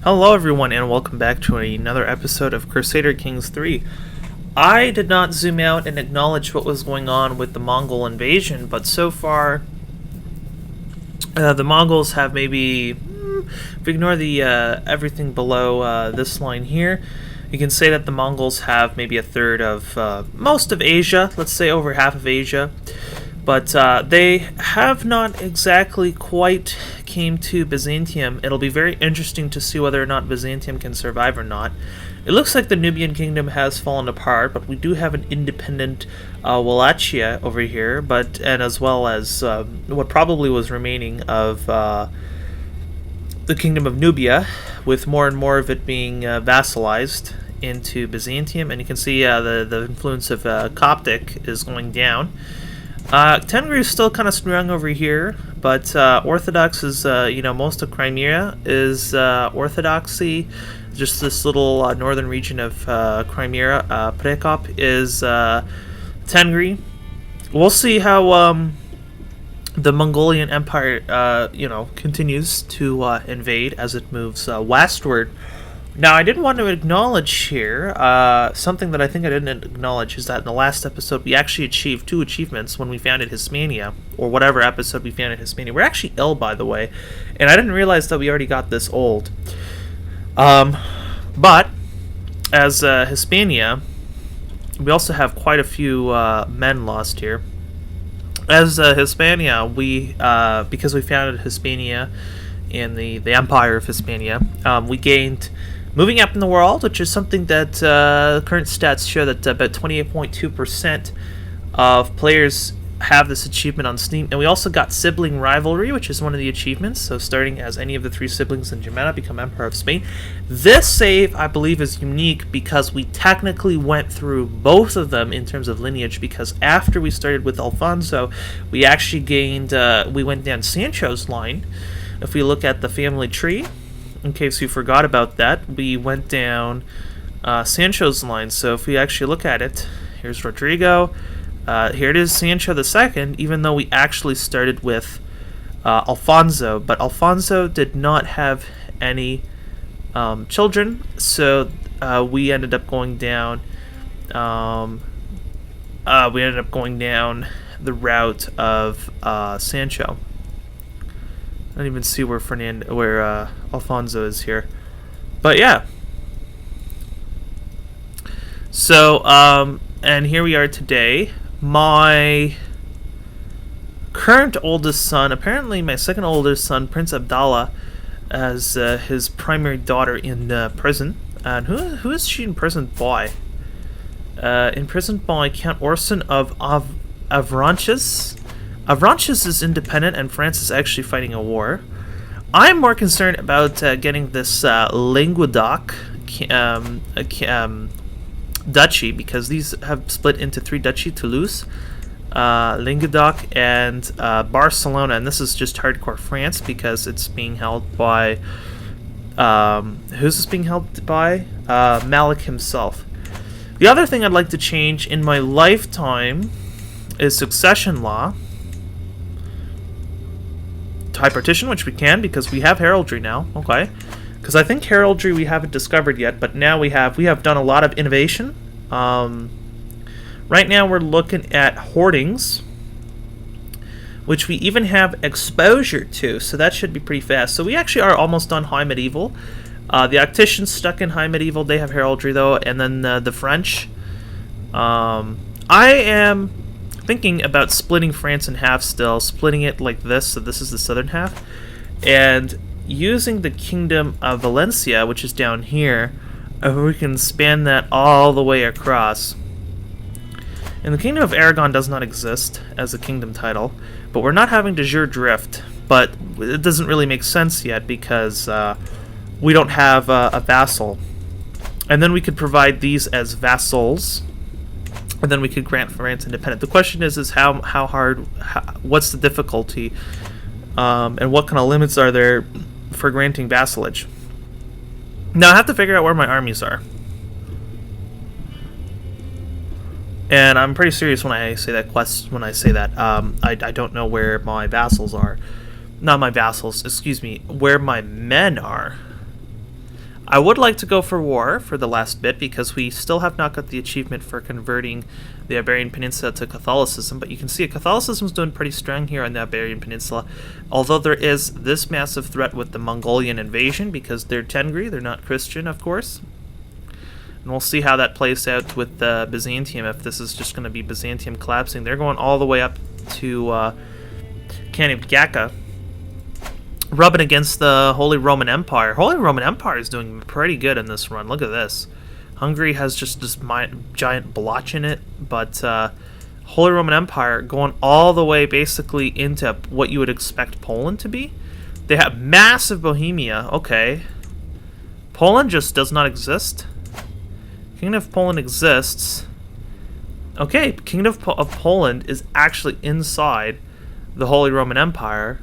Hello everyone and welcome back to another episode of Crusader Kings III. I did not zoom out and acknowledge what was going on with the Mongol invasion, but so far the Mongols have maybe, if we ignore the everything below this line here, you can say that the Mongols have maybe a third of most of Asia, let's say over half of Asia. But they have not exactly quite came to Byzantium. It'll be very interesting to see whether or not Byzantium can survive or not. It looks like the Nubian kingdom has fallen apart, but we do have an independent Wallachia over here, and as well as what probably was remaining of the kingdom of Nubia, with more and more of it being vassalized into Byzantium. And you can see the influence of Coptic is going down. Tengri is still kind of strong over here, but Orthodox is, most of Crimea is Orthodoxy. Just this little northern region of Crimea, Prekop, is Tengri. We'll see how the Mongolian Empire, continues to invade as it moves westward. Now, I did want to acknowledge here, something that I think I didn't acknowledge is that in the last episode we actually achieved 2 achievements when we founded Hispania, or whatever episode we founded Hispania. We're actually ill, by the way, and I didn't realize that we already got this old. But, as Hispania, we also have quite a few men lost here. As Hispania, because we founded Hispania in the Empire of Hispania, we gained moving up in the world, which is something that current stats show that about 28.2% of players have this achievement on Steam. And we also got sibling rivalry, which is one of the achievements. So starting as any of the 3 siblings in Jemena become Emperor of Spain. This save, I believe, is unique because we technically went through both of them in terms of lineage, because after we started with Alfonso, we actually gained, we went down Sancho's line. If we look at the family tree, in case you forgot about that, we went down Sancho's line. So if we actually look at it, here's Rodrigo. Here it is, Sancho II, even though we actually started with Alfonso. But Alfonso did not have any children, so we ended up going down. We ended up going down the route of Sancho. I don't even see where Alfonso is here, but yeah. So and here we are today. My current oldest son, apparently my second oldest son, Prince Abdallah, as his primary daughter in prison. And who is she imprisoned by? Imprisoned by Count Orson of Avranches. Avranches is independent, and France is actually fighting a war. I'm more concerned about getting this Languedoc duchy, because these have split into 3 duchy: Toulouse, Languedoc, and Barcelona. And this is just hardcore France because it's being held by who's this being held by? Malik himself. The other thing I'd like to change in my lifetime is succession law. Tripartition, which we can because we have heraldry now. Okay, because I think heraldry we haven't discovered yet, but now we have done a lot of innovation. Right now we're looking at hoardings, which we even have exposure to, so that should be pretty fast. So we actually are almost done High Medieval. The Octicians stuck in High Medieval, they have heraldry though, and then the French. I am thinking about splitting France in half still, splitting it like this, so this is the southern half, and using the Kingdom of Valencia, which is down here, we can span that all the way across. And the Kingdom of Aragon does not exist as a kingdom title, but we're not having de jure drift, but it doesn't really make sense yet because we don't have a vassal. And then we could provide these as vassals, and then we could grant France independent. The question is how hard, what's the difficulty, and what kind of limits are there for granting vassalage? Now I have to figure out where my armies are. And I'm pretty serious when I say that. I don't know where my vassals are. Not my vassals, excuse me, where my men are. I would like to go for war for the last bit because we still have not got the achievement for converting the Iberian Peninsula to Catholicism, but you can see Catholicism is doing pretty strong here on the Iberian Peninsula, although there is this massive threat with the Mongolian invasion because they're Tengri, they're not Christian, of course. And we'll see how that plays out with Byzantium, if this is just going to be Byzantium collapsing. They're going all the way up to Kanibgaka, rubbing against the Holy Roman Empire. Holy Roman Empire is doing pretty good in this run. Look at this. Hungary has just this giant blotch in it, but Holy Roman Empire going all the way basically into what you would expect Poland to be. They have massive Bohemia. Okay. Poland just does not exist. Kingdom of Poland exists. Okay, Kingdom of Poland is actually inside the Holy Roman Empire,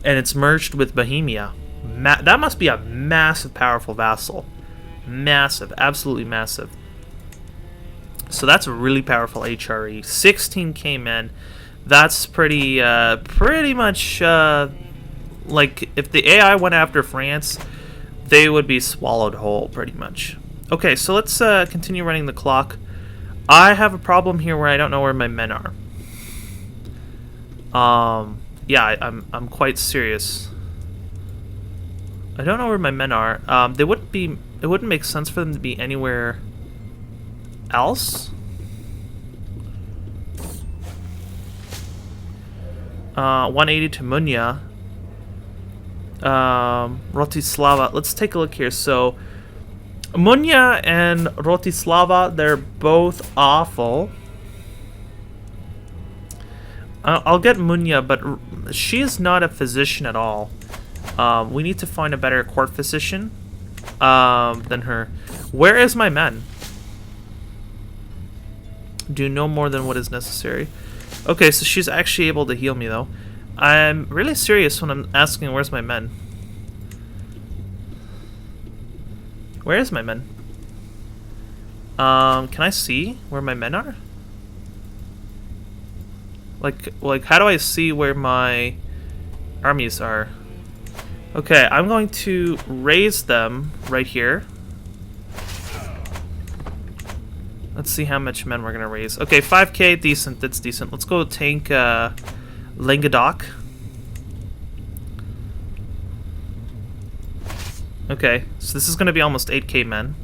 and it's merged with Bohemia. That must be a massive, powerful vassal. Massive, absolutely massive. So that's a really powerful HRE. 16k men. That's pretty much like if the AI went after France, they would be swallowed whole, pretty much. Okay, so let's continue running the clock. I have a problem here where I don't know where my men are. Yeah, I'm quite serious. I don't know where my men are. They wouldn't be. It wouldn't make sense for them to be anywhere else. 180 to Munya. Rotislava. Let's take a look here. So Munya and Rotislava, they're both awful. I'll get Munya, but she is not a physician at all. We need to find a better court physician than her. Where is my men? Do no more than what is necessary. Okay, so she's actually able to heal me, though. I'm really serious when I'm asking where's my men. Where is my men? Can I see where my men are? Like, how do I see where my armies are? Okay, I'm going to raise them right here. Let's see how much men we're gonna raise. Okay, 5k, decent. That's decent. Let's go tank Languedoc. Okay, so this is gonna be almost 8k men.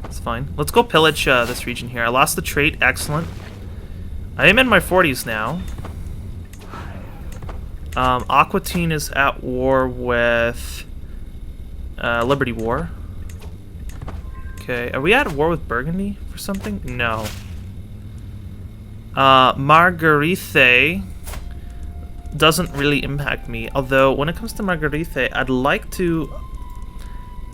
That's fine. Let's go pillage this region here. I lost the trait. Excellent. I am in my 40s now. Aquitaine is at war with Liberty War. Okay, are we at war with Burgundy for something? No. Marguerite doesn't really impact me, although when it comes to Marguerite, I'd like to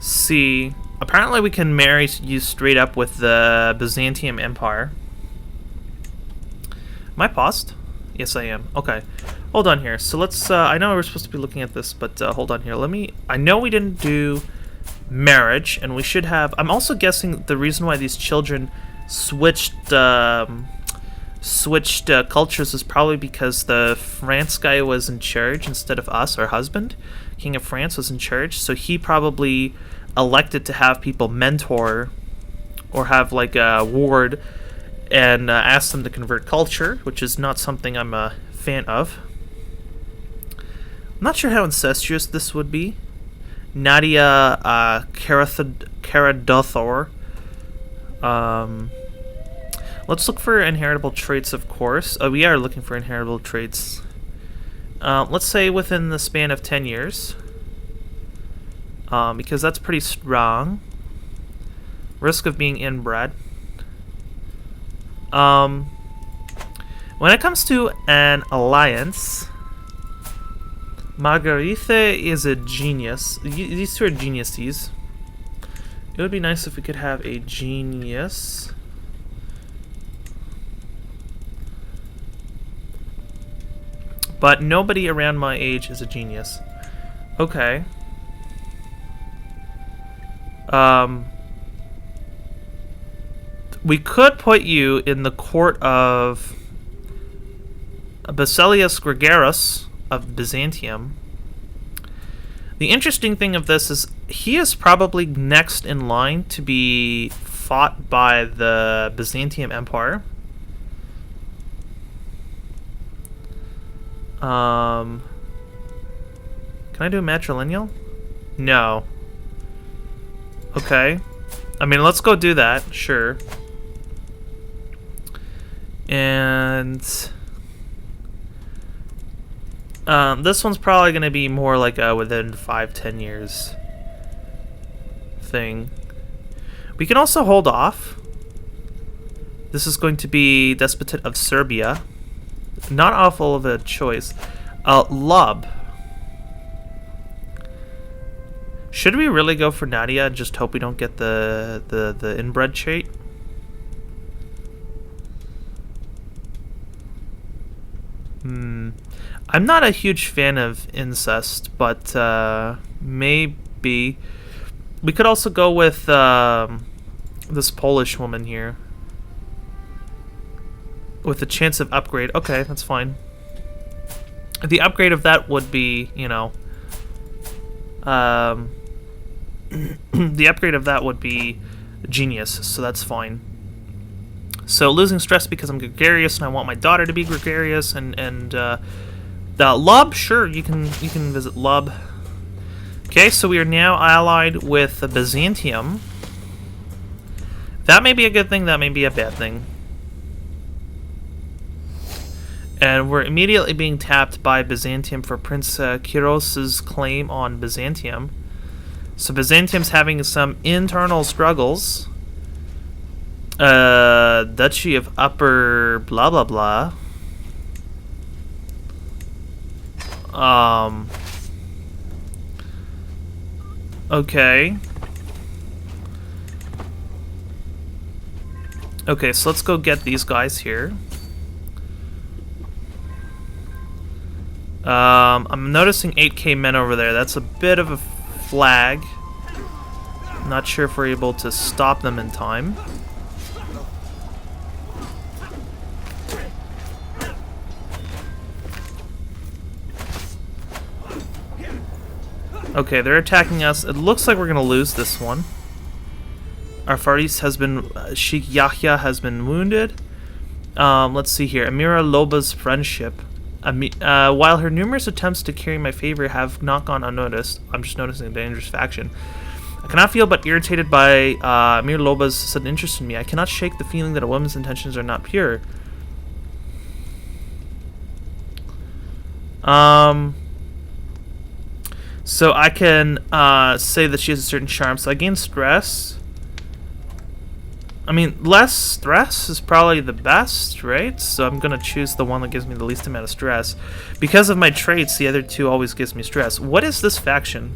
see... Apparently we can marry you straight up with the Byzantium Empire. Am I paused? Yes, I am. Okay. Hold on here. So let's... I know we're supposed to be looking at this, but hold on here. Let me... I know we didn't do marriage, and we should have... I'm also guessing the reason why these children switched cultures is probably because the France guy was in charge instead of us. Our husband, King of France, was in charge, so he probably elected to have people mentor or have like a ward and ask them to convert culture, which is not something I'm a fan of. I'm not sure how incestuous this would be. Nadia Karadothor. Let's look for inheritable traits, of course. We are looking for inheritable traits. Let's say within the span of 10 years. Because that's pretty strong. Risk of being inbred. When it comes to an alliance, Marguerite is a genius. These two are geniuses. It would be nice if we could have a genius. But nobody around my age is a genius. Okay. We could put you in the court of Basilius Gregarius of Byzantium. The interesting thing of this is he is probably next in line to be fought by the Byzantium Empire. Can I do a matrilineal? No. Okay. I mean, let's go do that. Sure. And this one's probably going to be more like a within 5-10 years thing. We can also hold off. This is going to be Despotate of Serbia. Not awful of a choice. Lub. Should we really go for Nadia and just hope we don't get the inbred trait? I'm not a huge fan of incest, but maybe we could also go with this Polish woman here with a chance of upgrade. Okay, that's fine. The upgrade of that would be, you know, the upgrade of that would be genius, so that's fine. So losing stress because I'm gregarious and I want my daughter to be gregarious, and Lub, sure, you can visit Lub. Okay, so we are now allied with Byzantium. That may be a good thing, that may be a bad thing. And we're immediately being tapped by Byzantium for Prince Kiros's claim on Byzantium. So Byzantium's having some internal struggles. Duchy of Upper blah blah blah. Okay. Okay, so let's go get these guys here. I'm noticing 8k men over there. That's a bit of a flag. Not sure if we're able to stop them in time. Okay, they're attacking us. It looks like we're gonna lose this one. Our Faris has been... Sheikh Yahya has been wounded. Let's see here. Amira Loba's friendship. While her numerous attempts to carry my favor have not gone unnoticed, I'm just noticing a dangerous faction. I cannot feel but irritated by Amir Loba's sudden interest in me. I cannot shake the feeling that a woman's intentions are not pure. So I can say that she has a certain charm. So I gain stress. I mean, less stress is probably the best, right? So I'm going to choose the one that gives me the least amount of stress. Because of my traits, the other two always gives me stress. What is this faction?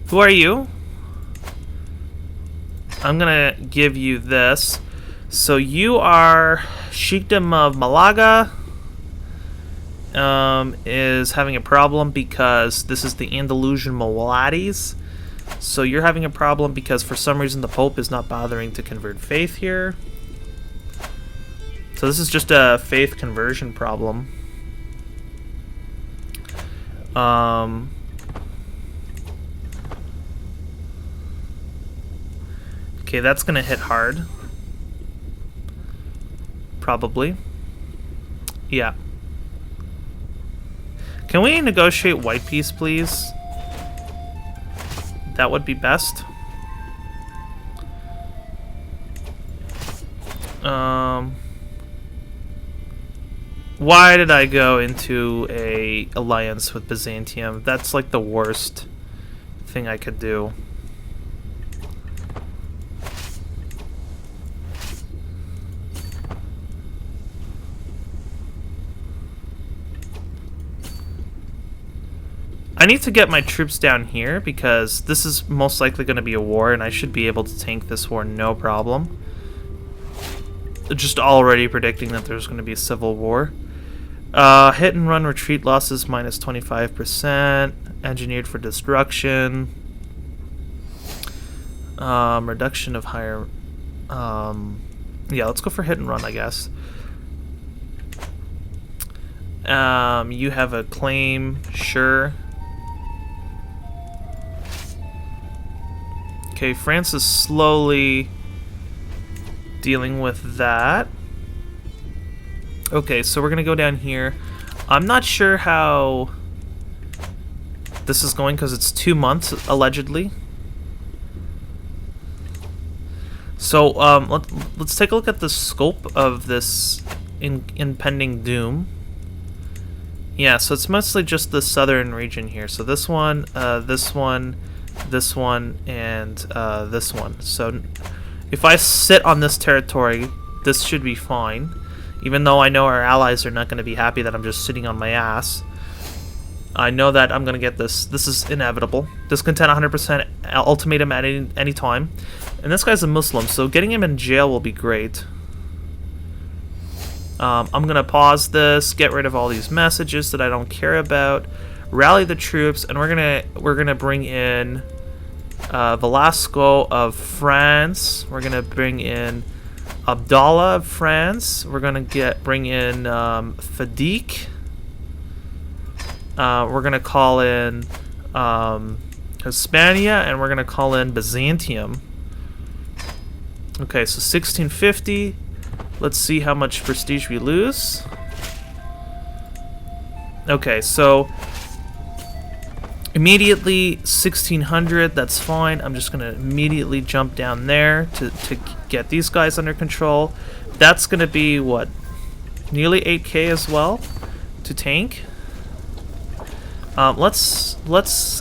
Who are you? I'm going to give you this. So you are Sheikhdom of Malaga. Is having a problem because this is the Andalusian Muwalladies. So you're having a problem because for some reason the Pope is not bothering to convert faith here. So this is just a faith conversion problem. Okay, that's gonna hit hard. Probably. Yeah. Can we negotiate white peace, please? That would be best. Why did I go into a alliance with Byzantium? That's like the worst thing I could do. I need to get my troops down here because this is most likely going to be a war and I should be able to tank this war no problem. Just already predicting that there's going to be a civil war. Hit and run retreat losses minus 25%. Engineered for destruction. Reduction of higher... yeah, let's go for hit and run, I guess. You have a claim, sure. Okay, France is slowly dealing with that. Okay, so we're gonna go down here. I'm not sure how this is going because it's 2 months allegedly. So let's take a look at the scope of this impending doom. Yeah, so it's mostly just the southern region here. So this one, this one, this one, and this one. So if I sit on this territory, this should be fine. Even though I know our allies are not going to be happy that I'm just sitting on my ass. I know that I'm going to get this. This is inevitable. Discontent 100% ultimatum at any time. And this guy's a Muslim, so getting him in jail will be great. I'm going to pause this, get rid of all these messages that I don't care about, rally the troops, and we're gonna bring in Velasco of France. We're going to bring in Abdallah of France. We're gonna bring in Fadiq. We're gonna call in Hispania, and we're gonna call in Byzantium. Okay, so 1650. Let's see how much prestige we lose. Okay, so immediately 1600. That's fine. I'm just gonna immediately jump down there to get these guys under control. That's gonna be what, nearly 8k as well to tank. Let's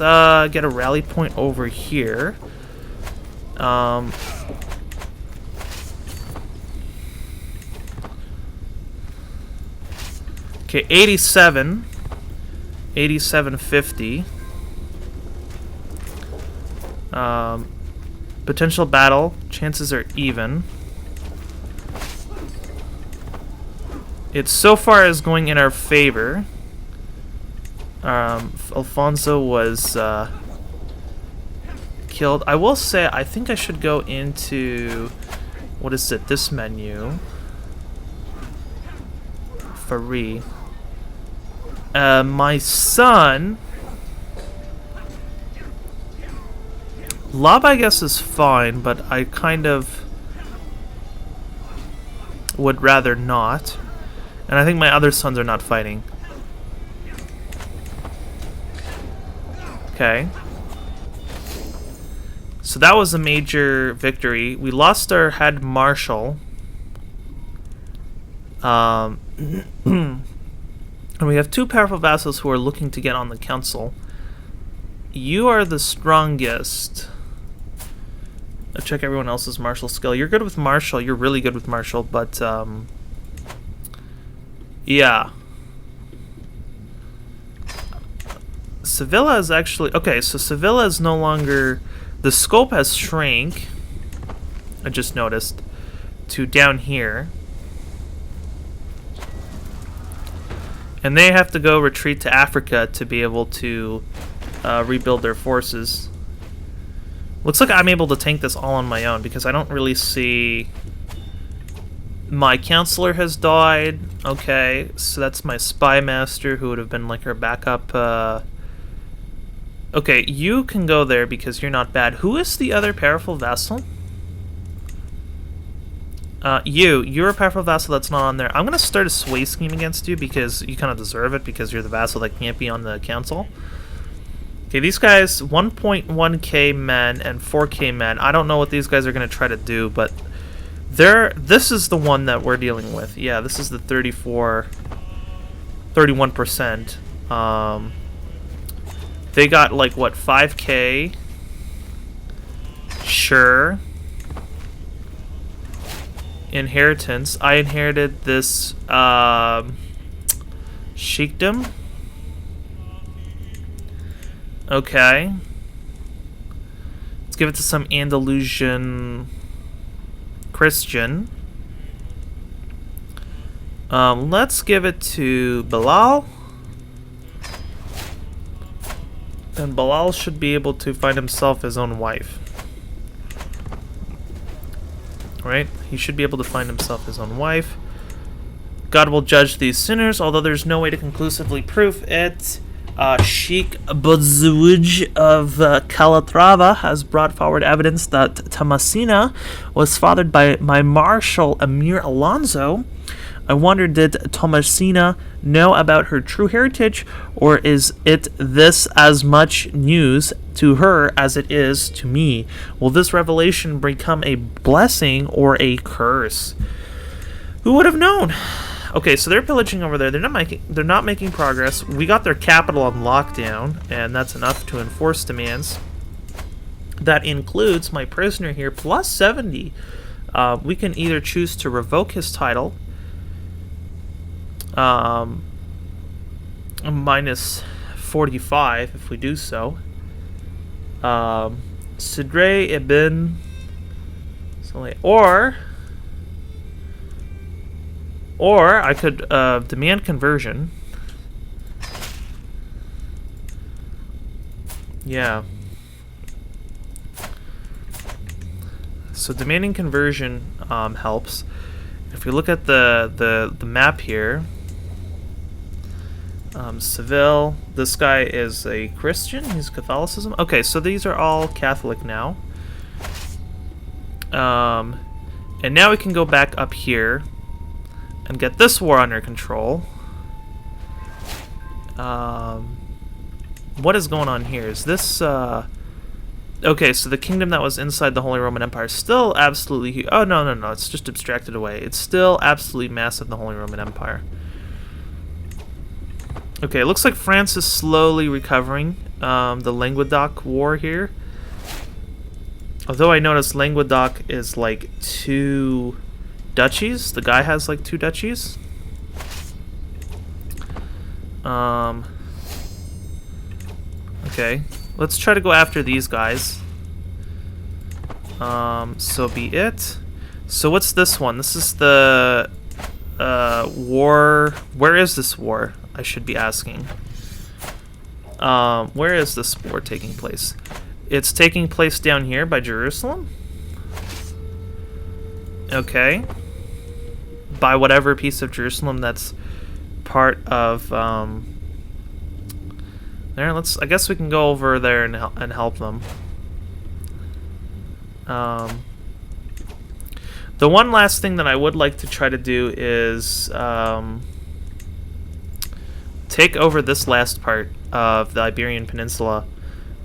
get a rally point over here. Okay, 8750. Potential battle, chances are even. It so far is going in our favor. Alfonso was killed. I will say, I think I should go into, what is it, this menu. Fari. My son, Lob, I guess, is fine, but I kind of would rather not. And I think my other sons are not fighting. Okay. So that was a major victory. We lost our head marshal. And we have two powerful vassals who are looking to get on the council. You are the strongest. I'll check everyone else's martial skill. You're good with martial. You're really good with martial, but yeah. Sevilla is actually... Okay, so Sevilla is no longer... The scope has shrank, I just noticed, to down here. And they have to go retreat to Africa to be able to rebuild their forces. Looks like I'm able to tank this all on my own because I don't really see... My counselor has died. Okay, so that's my spy master who would have been like her backup. Okay, you can go there because you're not bad. Who is the other powerful vassal? You're a powerful vassal that's not on there. I'm gonna start a sway scheme against you because you kind of deserve it because you're the vassal that can't be on the council. Okay, these guys, 1.1k men and 4k men. I don't know what these guys are gonna try to do, but this is the one that we're dealing with. Yeah, this is the 31%. They got like what, 5k? Sure. Inheritance. I inherited this sheikdom. Okay. Let's give it to some Andalusian Christian. Let's give it to Bilal. And Bilal should be able to find himself his own wife. Right? He should be able to find himself his own wife. God will judge these sinners, although there's no way to conclusively prove it. Sheikh Bodzouj of Calatrava has brought forward evidence that Tomasina was fathered by my Marshal Emir Alonso. I wonder, did Tomasina know about her true heritage, or is it this as much news to her as it is to me? Will this revelation become a blessing or a curse? Who would have known? Okay, so they're pillaging over there. They're not making progress. We got their capital on lockdown, and that's enough to enforce demands. That includes my prisoner here, plus 70. We can either choose to revoke his title, minus 45 if we do so. Sidre ibn or I could demand conversion. Yeah. So demanding conversion helps. If we look at the map here, Seville, this guy is a Christian. He's Catholicism. Okay, so these are all Catholic now. And now we can go back up here and get this war under control. What is going on here? Is this... Okay, so the kingdom that was inside the Holy Roman Empire is still absolutely huge. Oh, no, it's just abstracted away. It's still absolutely massive, the Holy Roman Empire. Okay, it looks like France is slowly recovering the Languedoc war here. Although I noticed Languedoc is like 2 duchies. The guy has like 2 duchies. Okay, let's try to go after these guys. So be it. So what's this one? This is the war. Where is this war? I should be asking. Where is this war taking place? It's taking place down here by Jerusalem. Okay. By whatever piece of Jerusalem that's part of there. I guess we can go over there and help them. The one last thing that I would like to try to do is take over this last part of the Iberian Peninsula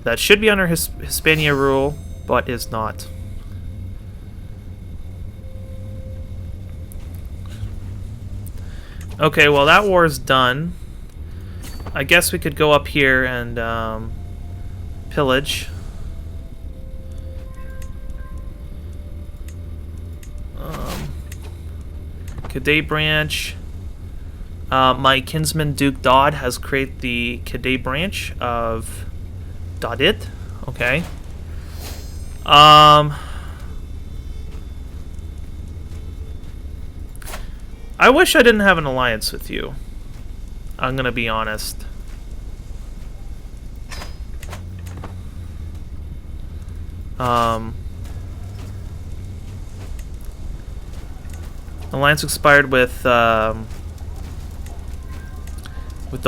that should be under Hispania rule, but is not. Okay, well that war is done. I guess we could go up here and pillage. Cadet branch. My kinsman Duke Dodd has created the Cadet branch of Doddit. Okay. I wish I didn't have an alliance with you. I'm gonna be honest. Alliance expired with the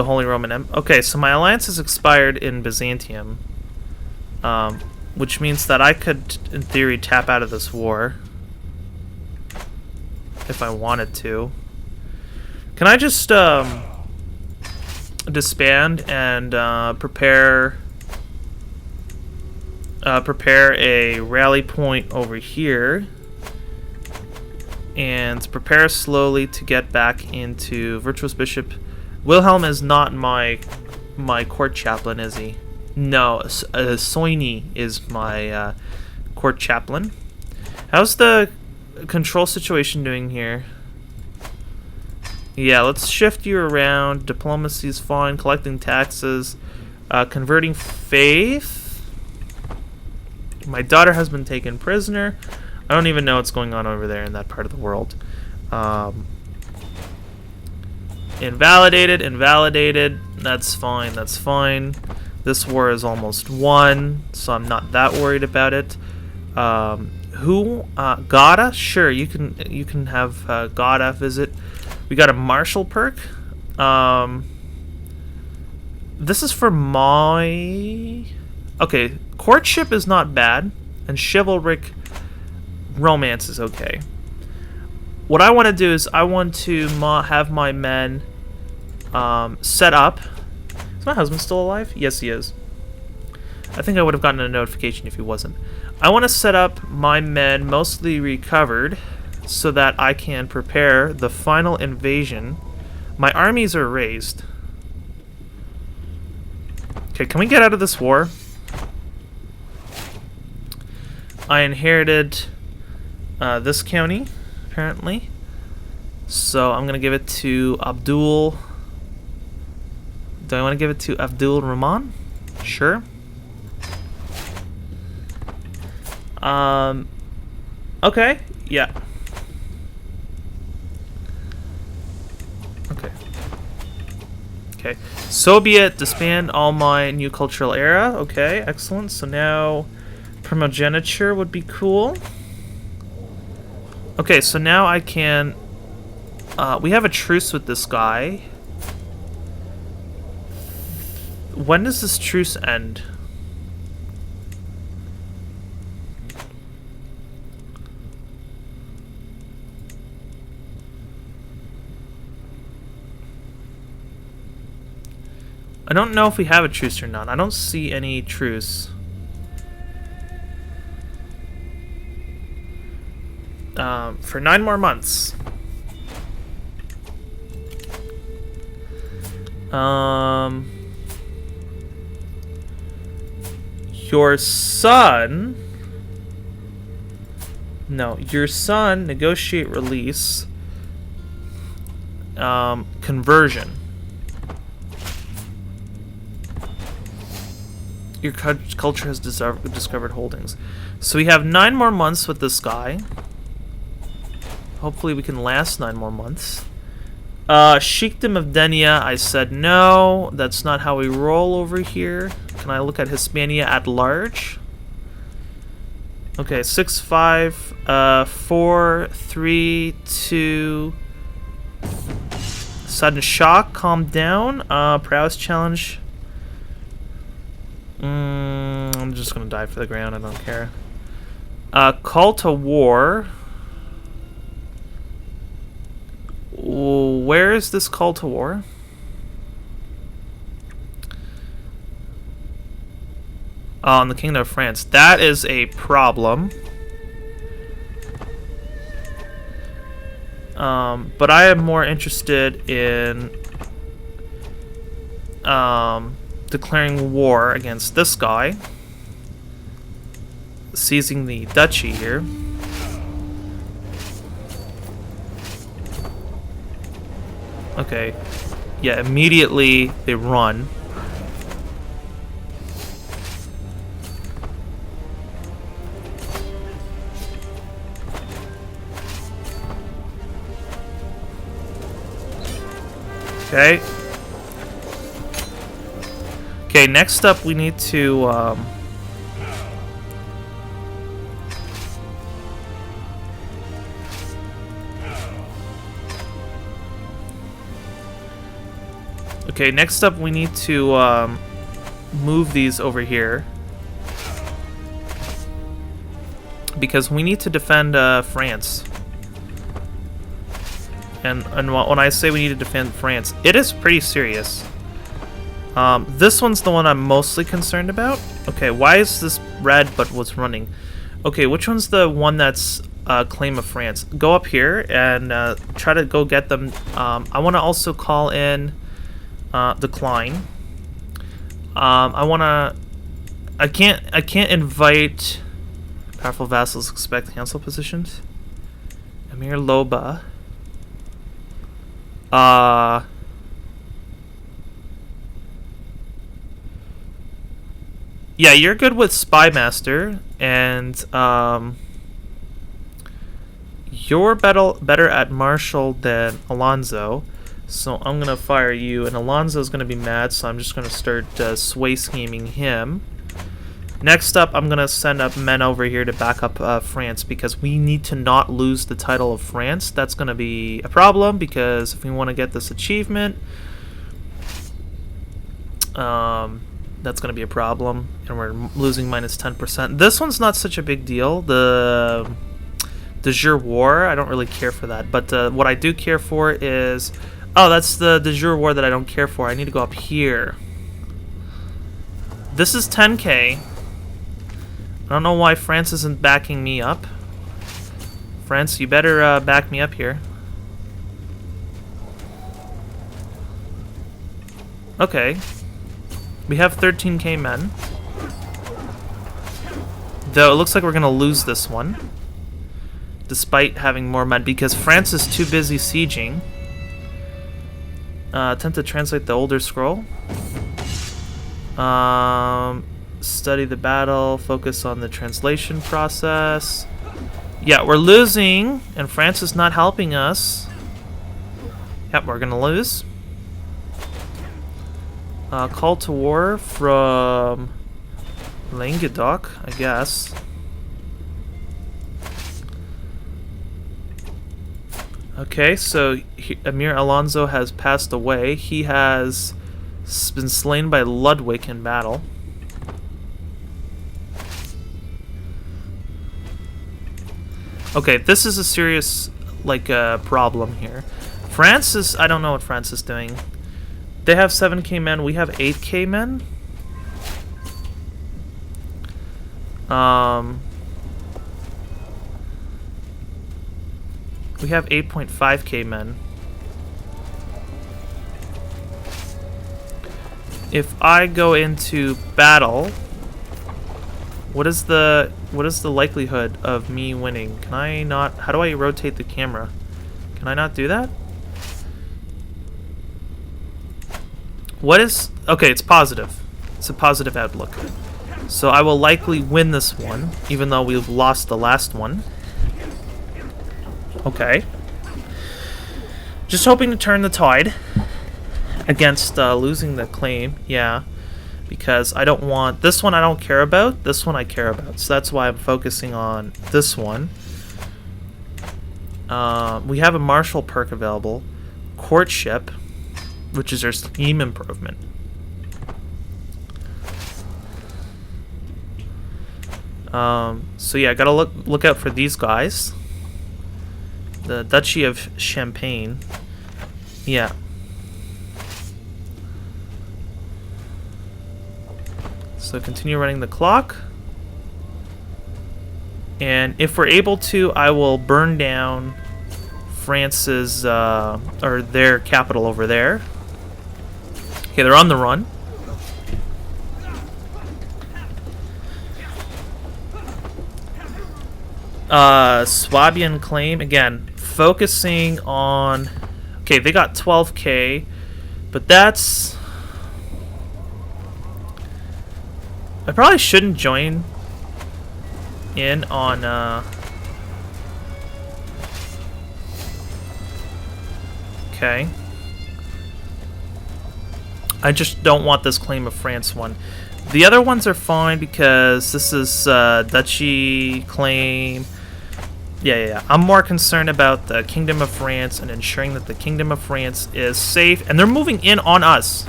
Holy Roman Empire. Okay, so my alliance has expired in Byzantium, which means that I could, in theory, tap out of this war if I wanted to. Can I just disband and prepare a rally point over here, and prepare slowly to get back into Virtuous Bishop? Wilhelm is not my court chaplain, is he? No, Soini is my court chaplain. How's the control situation doing here? Yeah, let's shift you around. Diplomacy's fine. Collecting taxes. Converting faith. My daughter has been taken prisoner. I don't even know what's going on over there in that part of the world. Invalidated. That's fine. This war is almost won, so I'm not that worried about it. Gada? Sure, you can have Gada visit. We got a martial perk. This is for my... Okay, courtship is not bad, and chivalric romance is okay. What I want to do is I want to have my men set up. Is my husband still alive? Yes, he is. I think I would have gotten a notification if he wasn't. I want to set up my men mostly recovered so that I can prepare the final invasion. My armies are raised. Okay, can we get out of this war? I inherited this county, apparently. So I'm going to give it to Abdul. Do I want to give it to Abdul Rahman? Sure. Okay, yeah. Okay, Soviet, disband all my new cultural era. Okay, excellent. So now primogeniture would be cool. Okay, so now I can... we have a truce with this guy. When does this truce end? I don't know if we have a truce or not. I don't see any truce. For 9 more months. Your son... No, your son, negotiate release. Conversion. Your culture has discovered holdings. So we have 9 more months with this guy. Hopefully we can last 9 more months. Sheikdom of Denia, I said no. That's not how we roll over here. Can I look at Hispania at large? Okay, 6-5, 4, 3, 2. Sudden shock, calm down. Prowess challenge. I'm just gonna die for the ground, I don't care. Call to war. Where is this call to war? Oh, in the Kingdom of France. That is a problem. But I am more interested in declaring war against this guy. Seizing the duchy here. Okay. Yeah, immediately they run. Okay. Okay, next up we need to okay, next up we need to move these over here. Because we need to defend France. And when I say we need to defend France, it is pretty serious. This one's the one I'm mostly concerned about. Okay, why is this red but what's running? Okay, which one's the one that's claim of France? Go up here and try to go get them. I want to also call in decline. I can't invite powerful vassals expect cancel positions. Emir Loba. Yeah, you're good with Spy Master, and you're better at Marshal than Alonso, so I'm gonna fire you, and Alonso's gonna be mad, so I'm just gonna start sway scheming him. Next up, I'm gonna send up men over here to back up France, because we need to not lose the title of France. That's gonna be a problem, because if we want to get this achievement, That's going to be a problem, and we're losing minus 10%. This one's not such a big deal. The de jure war, I don't really care for that. But what I do care for is... Oh, that's the de jure war that I don't care for. I need to go up here. This is 10k. I don't know why France isn't backing me up. France, you better back me up here. Okay. We have 13k men. Though it looks like we're going to lose this one. Despite having more men. Because France is too busy sieging. Attempt to translate the older scroll. Study the battle. Focus on the translation process. Yeah, we're losing. And France is not helping us. Yep, we're going to lose. Call to war from Languedoc, I guess. Okay, so Emir Alonso has passed away. He has been slain by Ludwig in battle. Okay, this is a serious, like, problem here. France is... I don't know what France is doing. They have 7k men, we have 8k men. We have 8.5k men. If I go into battle, what is the likelihood of me winning? Can I not... How do I rotate the camera? Can I not do that? What is... Okay, it's positive. It's a positive outlook. So I will likely win this one, even though we've lost the last one. Okay. Just hoping to turn the tide against losing the claim. Yeah. Because I don't want... This one I don't care about. This one I care about. So that's why I'm focusing on this one. We have a martial perk available. Courtship, which is our scheme improvement. So yeah, I gotta look out for these guys. The Duchy of Champagne. Yeah. So continue running the clock. And if we're able to, I will burn down France's, or their capital over there. Okay, they're on the run. Swabian claim, again, focusing on... Okay, they got 12k, but that's... I probably shouldn't join in on, Okay. I just don't want this claim of France one. The other ones are fine because this is Duchy claim. Yeah. I'm more concerned about the Kingdom of France and ensuring that the Kingdom of France is safe. And they're moving in on us,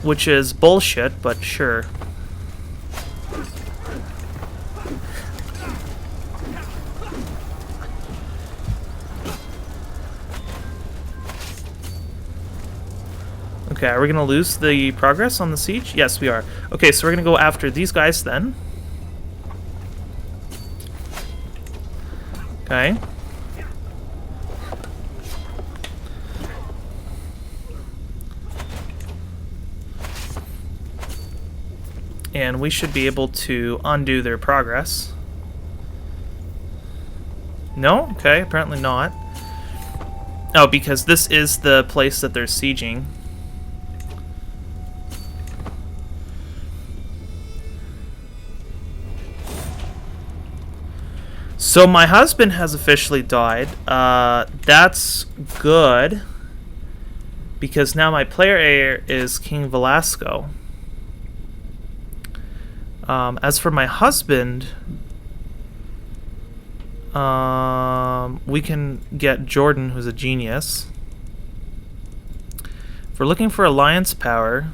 which is bullshit, but sure. Okay, are we going to lose the progress on the siege? Yes, we are. Okay, so we're going to go after these guys then. Okay. And we should be able to undo their progress. No? Okay, apparently not. Oh, because this is the place that they're sieging. So my husband has officially died. That's good, because now my player heir is King Velasco. As for my husband, we can get Jordan, who's a genius. If we're looking for alliance power,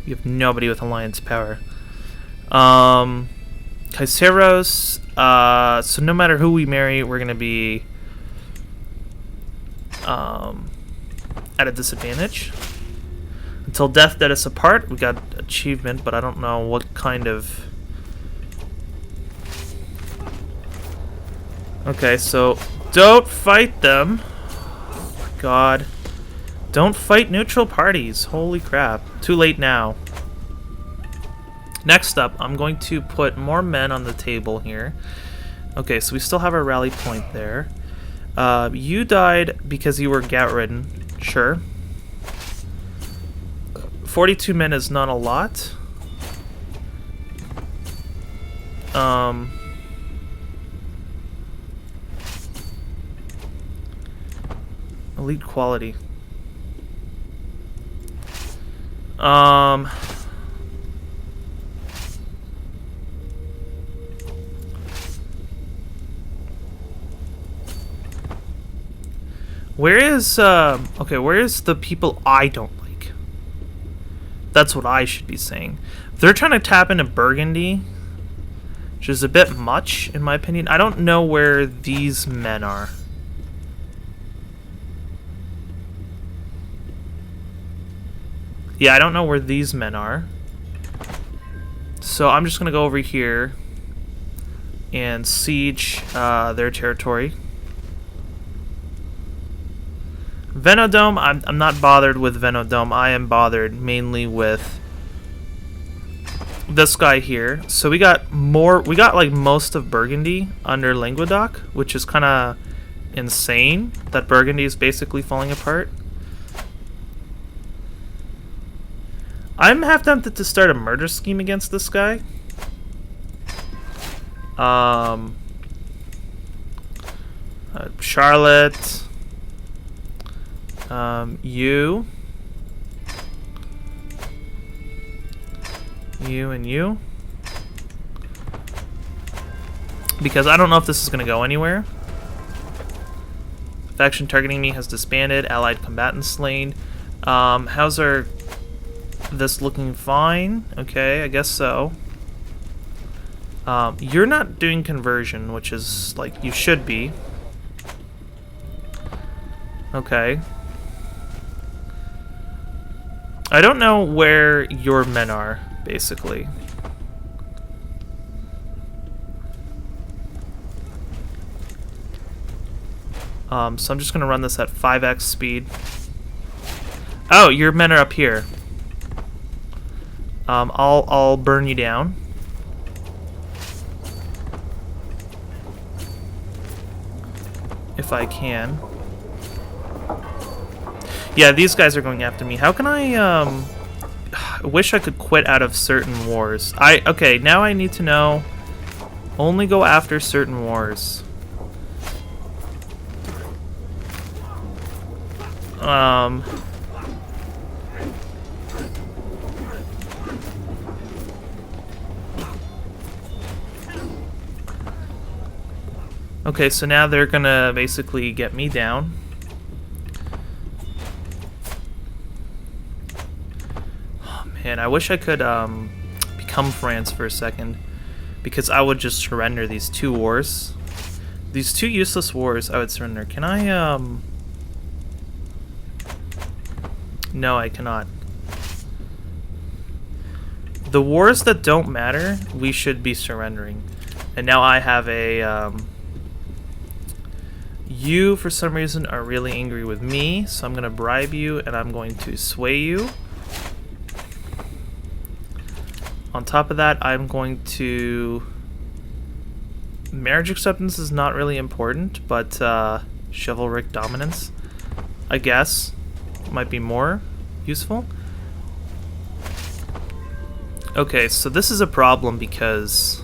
You have nobody with alliance power. Caesaros, so no matter who we marry, we're going to be at a disadvantage. Until death did us apart, we got achievement, but I don't know what kind of... Okay, so don't fight them. God. Don't fight neutral parties. Holy crap. Too late now. Next up, I'm going to put more men on the table here. Okay, so we still have our rally point there. You died because you were gout-ridden. Sure. 42 men is not a lot. Elite quality. Where is, okay, where is the people I don't like? That's what I should be saying. They're trying to tap into Burgundy, which is a bit much, in my opinion. I don't know where these men are. Yeah, I don't know where these men are. So I'm just going to go over here and siege their territory. Venodome, I'm not bothered with Venodome. I am bothered mainly with this guy here. So we got like most of Burgundy under Languedoc, which is kind of insane that Burgundy is basically falling apart. I'm half tempted to start a murder scheme against this guy. Charlotte. You and you. Because I don't know if this is going to go anywhere. Faction targeting me has disbanded. Allied combatants slain. How's our... This looking fine? Okay, I guess so. You're not doing conversion, which is, like, you should be. Okay. I don't know where your men are, basically. So I'm just gonna run this at 5x speed. Oh, your men are up here. I'll burn you down. If I can. Yeah, these guys are going after me. How can I wish I could quit out of certain wars. Okay, now I need to know. Only go after certain wars. Okay, so now they're gonna basically get me down. Oh man, I wish I could become France for a second, because I would just surrender these two wars. These two useless wars I would surrender. Can I No, I cannot. The wars that don't matter, we should be surrendering. And now I have a you, for some reason, are really angry with me, so I'm going to bribe you, and I'm going to sway you. On top of that, I'm going to... Marriage acceptance is not really important, but chivalric dominance, I guess, might be more useful. Okay, so this is a problem because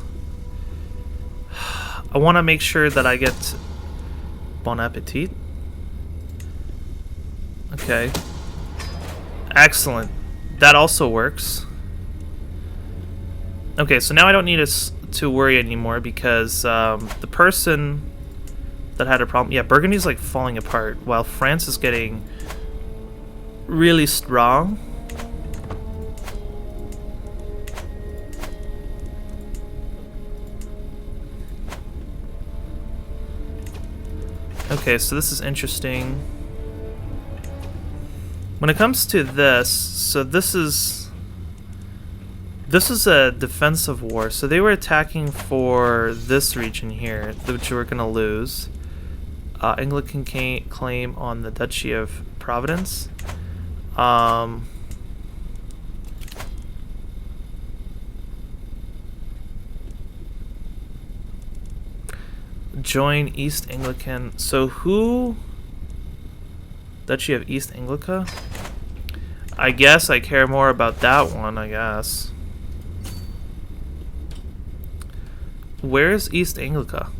I want to make sure that I get... Bon appetit. Okay. Excellent. That also works. Okay, so now I don't need to worry anymore because the person that had a problem... Yeah, Burgundy's like falling apart while France is getting really strong. Okay, so this is interesting. When it comes to this, so this is a defensive war. So they were attacking for this region here, which we're gonna lose. Anglican claim on the Duchy of Providence. Join East Anglican. So who? Duchy of East Anglica? I guess I care more about that one, I guess. Where's East Anglica?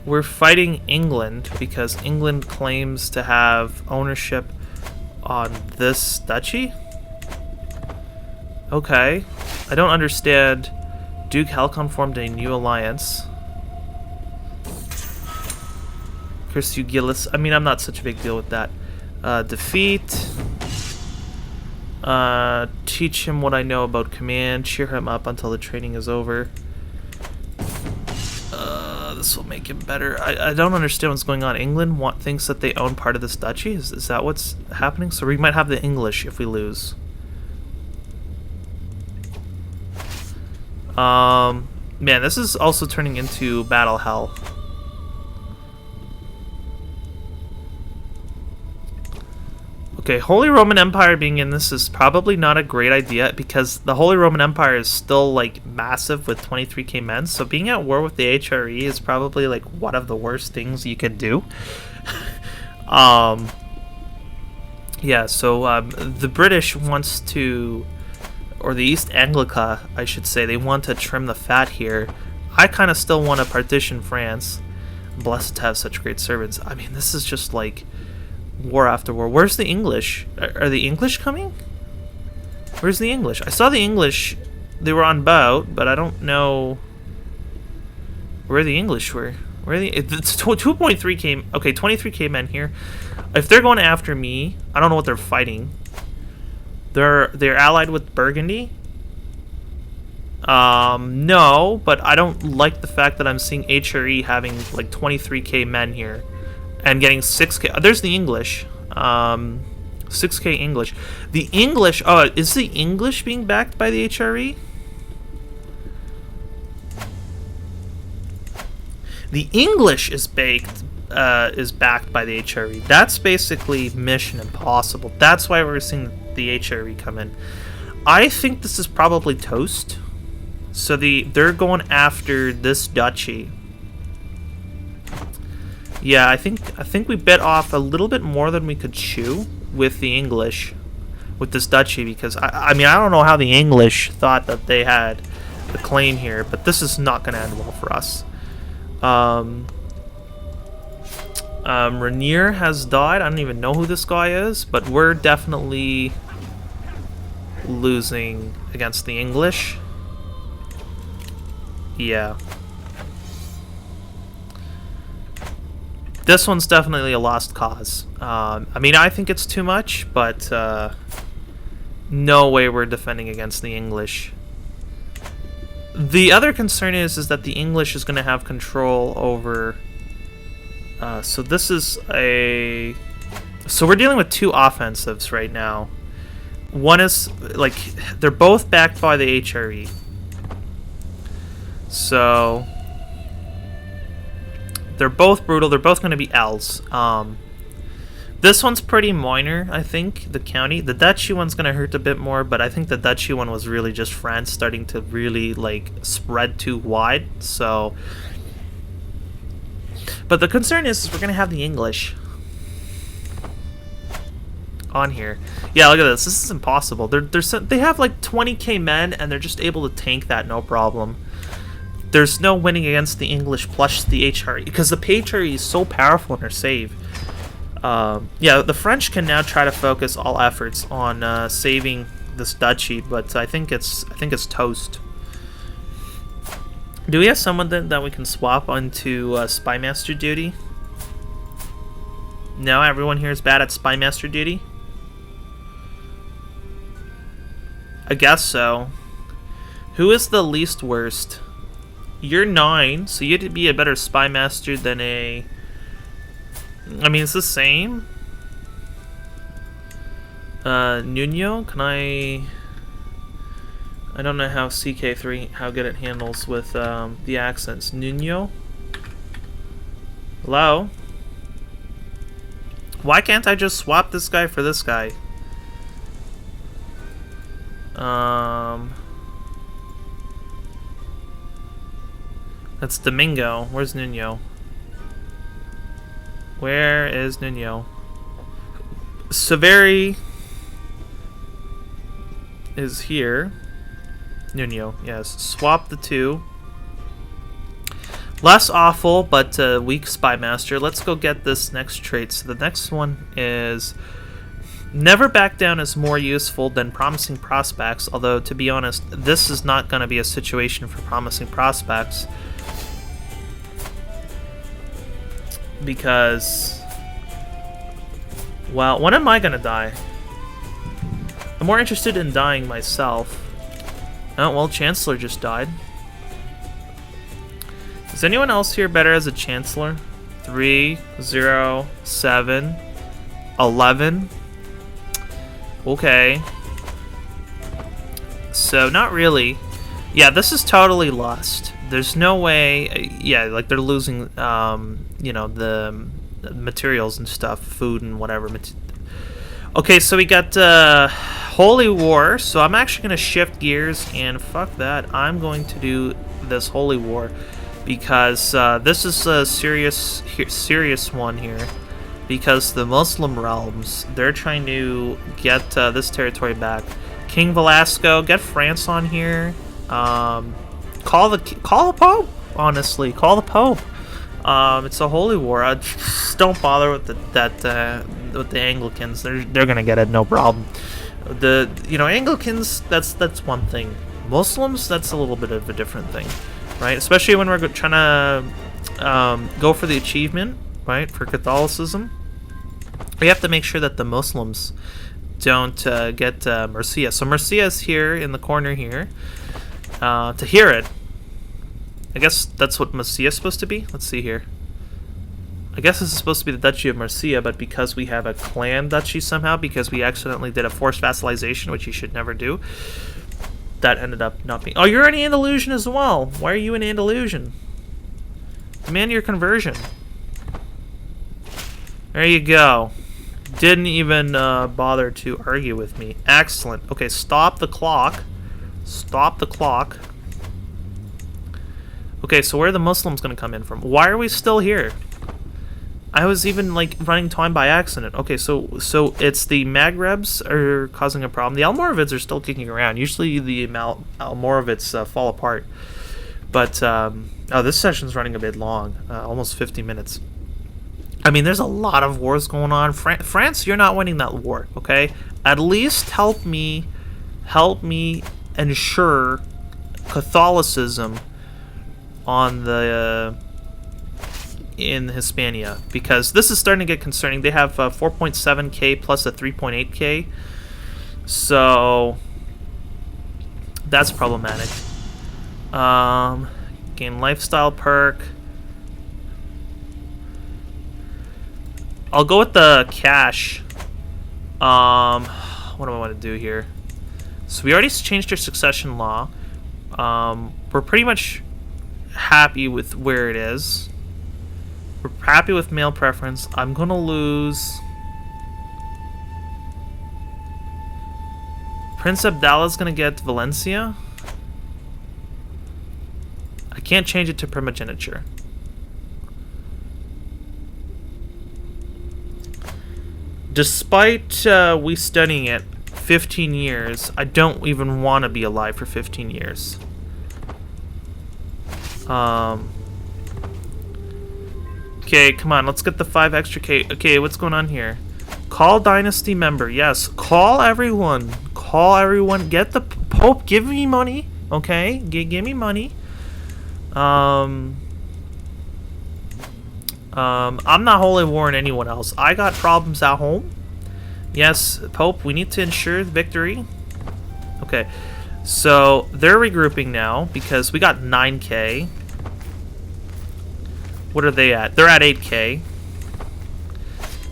We're fighting England because England claims to have ownership on this duchy? Okay. I don't understand. Duke Halcon formed a new alliance. Gillis. I mean, I'm not such a big deal with that. Defeat. Teach him what I know about command. Cheer him up until the training is over. This will make him better. I don't understand what's going on. England thinks that they own part of this duchy? Is that what's happening? So we might have the English if we lose. Man, this is also turning into battle hell. Okay, Holy Roman Empire being in this is probably not a great idea because the Holy Roman Empire is still like massive with 23k men, so being at war with the HRE is probably like one of the worst things you can do. Yeah, so the British wants to, or the East Anglica, I should say, they want to trim the fat here. I kind of still want to partition France. I'm blessed to have such great servants. I mean, this is just like war after war. Where's the English? Are the English coming? Where's the English? I saw the English. They were on boat, but I don't know where the English were. Where are the? It's 2.3k. Okay, 23k men here. If they're going after me, I don't know what they're fighting. They're allied with Burgundy. No, but I don't like the fact that I'm seeing HRE having like 23k men here. And getting 6k. There's the English. 6k English. The English. Oh, is the English being backed by the HRE? The English is backed by the HRE. That's basically mission impossible. That's why we're seeing the HRE come in. I think this is probably toast. So they're going after this duchy. Yeah, I think we bit off a little bit more than we could chew with the English, with this duchy, because I mean, I don't know how the English thought that they had a claim here, but this is not going to end well for us. Rainier has died. I don't even know who this guy is, but we're definitely losing against the English. Yeah. This one's definitely a lost cause. I mean, I think it's too much, but no way we're defending against the English. The other concern is that the English is going to have control over... so this is a... So we're dealing with two offensives right now. One is, like, they're both backed by the HRE. So... they're both brutal. They're both going to be L's. This one's pretty minor, I think, the county. The duchy one's going to hurt a bit more, but I think the duchy one was really just France starting to really, like, spread too wide. So, but the concern is we're going to have the English on here. Yeah, look at this. This is impossible. They have, like, 20k men, and they're just able to tank that no problem. There's no winning against the English plus the HRE, because the HRE is so powerful in their save. Yeah, the French can now try to focus all efforts on saving this duchy, but I think it's toast. Do we have someone that we can swap onto Spymaster duty? No, everyone here is bad at Spymaster duty? I guess so. Who is the least worst? You're 9, so you'd be a better spy master than a... I mean, it's the same. Nuno, can I don't know how CK3, how good it handles with the accents. Nuno? Hello? Why can't I just swap this guy for this guy? That's Domingo. Where's Nuno? Where is Nuno? Severi is here. Nuno, yes. Swap the two. Less awful, but weak spy master. Let's go get this next trait. So the next one is never back down is more useful than promising prospects. Although, to be honest, this is not going to be a situation for promising prospects. Because, well, when am I going to die? I'm more interested in dying myself. Oh, well, Chancellor just died. Is anyone else here better as a Chancellor? 3, 0, 7, 11. Okay. So, not really. Yeah, this is totally lost. There's no way... Yeah, like, they're losing, you know, the materials and stuff. Food and whatever. Okay, so we got Holy War. So I'm actually going to shift gears. And fuck that. I'm going to do this Holy War. Because this is a serious one here. Because the Muslim realms, they're trying to get this territory back. King Velasco, get France on here. Call the Pope. Honestly, call the Pope. It's a holy war. Just don't bother with with the Anglicans. They're gonna get it, no problem. Anglicans, that's one thing. Muslims, that's a little bit of a different thing. Right, especially when we're trying to go for the achievement, right, for Catholicism. We have to make sure that the Muslims don't get Murcia. So Murcia is here in the corner here. Tahrid. I guess that's what Murcia is supposed to be. Let's see here. I guess this is supposed to be the Duchy of Murcia, but because we have a clan duchy somehow, because we accidentally did a forced vassalization, which you should never do, that ended up not being... Oh, you're an Andalusian as well. Why are you an Andalusian? Demand your conversion. There you go. Didn't even bother to argue with me. Excellent. Okay, stop the clock. Stop the clock. Okay, so where are the Muslims going to come in from? Why are we still here? I was even, like, running time by accident. Okay, so it's the Maghrebs are causing a problem. The Almoravids are still kicking around. Usually the Almoravids fall apart. But, this session's running a bit long. Almost 50 minutes. I mean, there's a lot of wars going on. France, you're not winning that war, okay? At least help me ensure Catholicism on the... in Hispania, because this is starting to get concerning. They have 4.7k plus a 3.8k, so that's problematic. Gain lifestyle perk. I'll go with the cash. What do I want to do here? So we already changed our succession law. We're pretty much happy with where it is. We're happy with male preference. I'm gonna lose. Prince Abdallah's gonna get Valencia. I can't change it to primogeniture. Despite we studying it 15 years, I don't even want to be alive for 15 years. Okay, come on, let's get the 5 extra K. Okay, what's going on here? Call dynasty member. Yes, call everyone. Call everyone. Get the Pope. Give me money. Okay, give me money. I'm not holy warring anyone else. I got problems at home. Yes, Pope, we need to ensure victory. Okay, so they're regrouping now because we got 9k. What are they at? They're at 8k.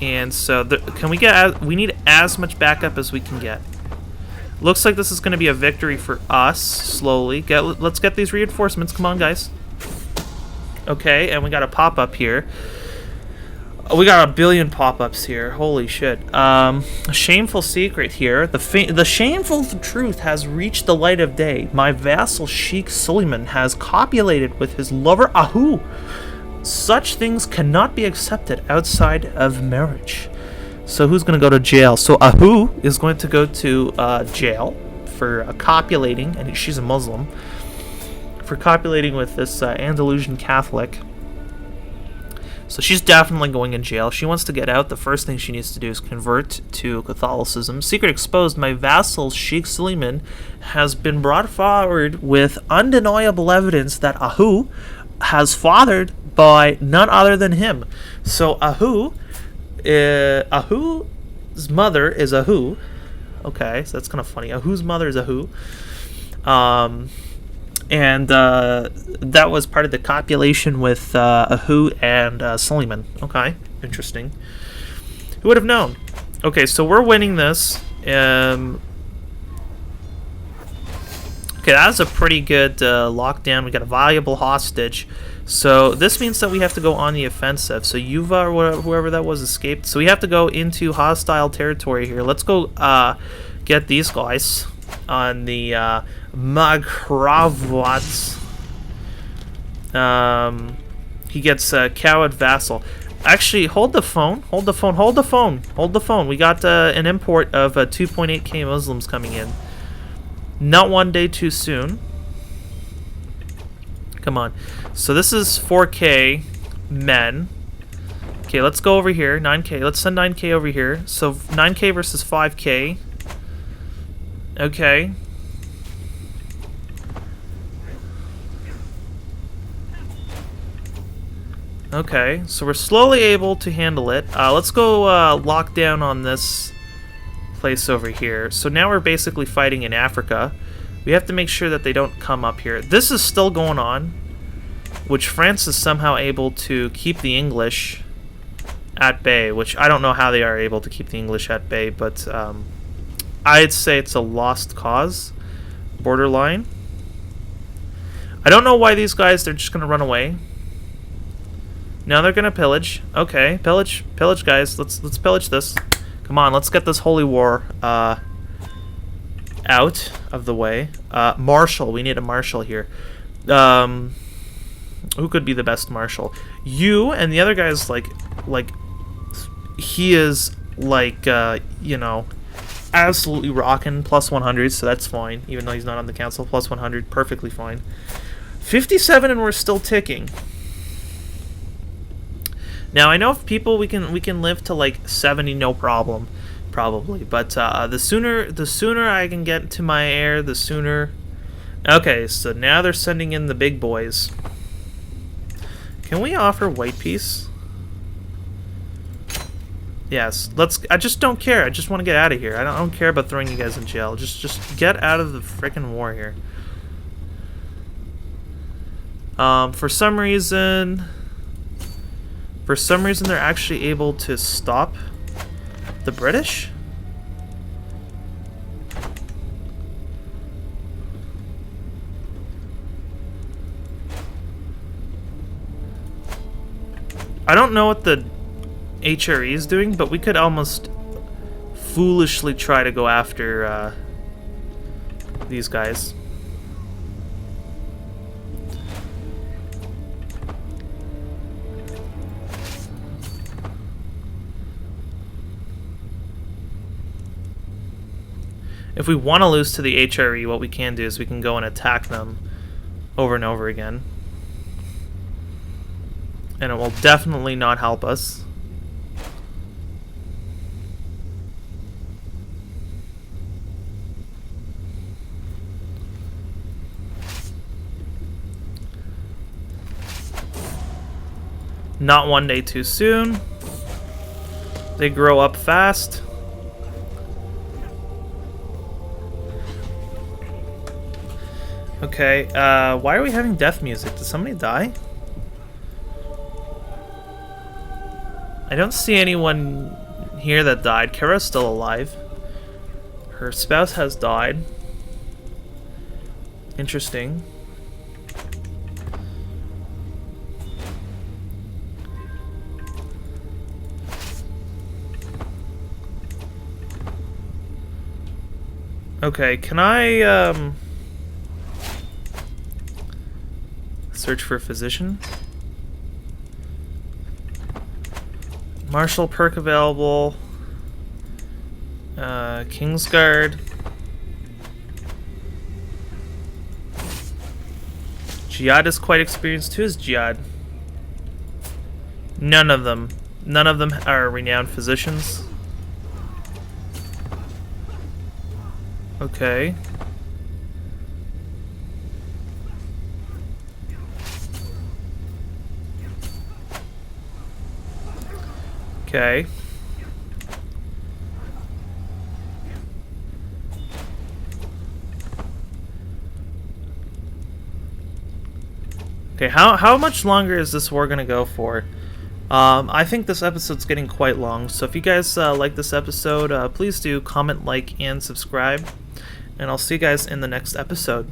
And so, can we get... We need as much backup as we can get. Looks like this is going to be a victory for us, slowly. Let's get these reinforcements. Come on, guys. Okay, and we got a pop-up here. We got a billion pop-ups here. Holy shit. A shameful secret here. The shameful truth has reached the light of day. My vassal Sheikh Suleiman has copulated with his lover Ahu. Such things cannot be accepted outside of marriage. So who's going to go to jail? So Ahu is going to go to jail for copulating, and she's a Muslim, for copulating with this Andalusian Catholic. So she's definitely going in jail. She wants to get out. The first thing she needs to do is convert to Catholicism. Secret exposed. My vassal, Sheikh Suleiman, has been brought forward with undeniable evidence that Ahu has fathered by none other than him. So Ahu's mother is Ahu. Okay, so that's kind of funny. Ahu's mother is Ahu. And that was part of the copulation with Ahu and Suleiman. Okay, interesting. Who would have known? Okay, so we're winning this. Okay, that's a pretty good lockdown. We got a valuable hostage. So this means that we have to go on the offensive. So Yuva, or whoever that was, escaped. So we have to go into hostile territory here. Let's go get these guys on the Magravats. He gets coward vassal. Actually, hold the phone. Hold the phone. Hold the phone. Hold the phone. We got an import of 2.8k Muslims coming in. Not one day too soon. Come on. So this is 4k men. Okay, let's go over here. 9k. Let's send 9k over here. So 9k versus 5k. Okay. Okay, so we're slowly able to handle it. Let's go lock down on this place over here. So now we're basically fighting in Africa. We have to make sure that they don't come up here. This is still going on, which France is somehow able to keep the English at bay, which I don't know how they are able to keep the English at bay, but I'd say it's a lost cause. Borderline. I don't know why these guys, they're just going to run away. Now they're going to pillage. Okay, pillage guys. Let's pillage this. Come on, let's get this holy war out of the way. Marshal, we need a marshal here. Who could be the best marshal? You, and the other guy's like he is like you know, absolutely rocking. Plus 100, so that's fine. Even though he's not on the council, plus 100, perfectly fine. 57, and we're still ticking. Now I know if people we can live to like 70, no problem, probably. But the sooner I can get to my heir, the sooner. Okay, so now they're sending in the big boys. Can we offer white peace? Yes. I just don't care. I just want to get out of here. I don't care about throwing you guys in jail. Just get out of the freaking war here. For some reason, they're actually able to stop the British. I don't know what the HRE is doing, but we could almost foolishly try to go after these guys. If we want to lose to the HRE, what we can do is we can go and attack them over and over again. And it will definitely not help us. Not one day too soon. They grow up fast. Okay, why are we having death music? Did somebody die? I don't see anyone here that died. Kara's still alive. Her spouse has died. Interesting. Okay, can I, search for a physician? Martial perk available. Kingsguard. Jihad is quite experienced. Who is Jihad? None of them. None of them are renowned physicians. Okay. Okay. Okay, how much longer is this war gonna go for? I think this episode's getting quite long, so if you guys like this episode, please do comment, like, and subscribe, and I'll see you guys in the next episode.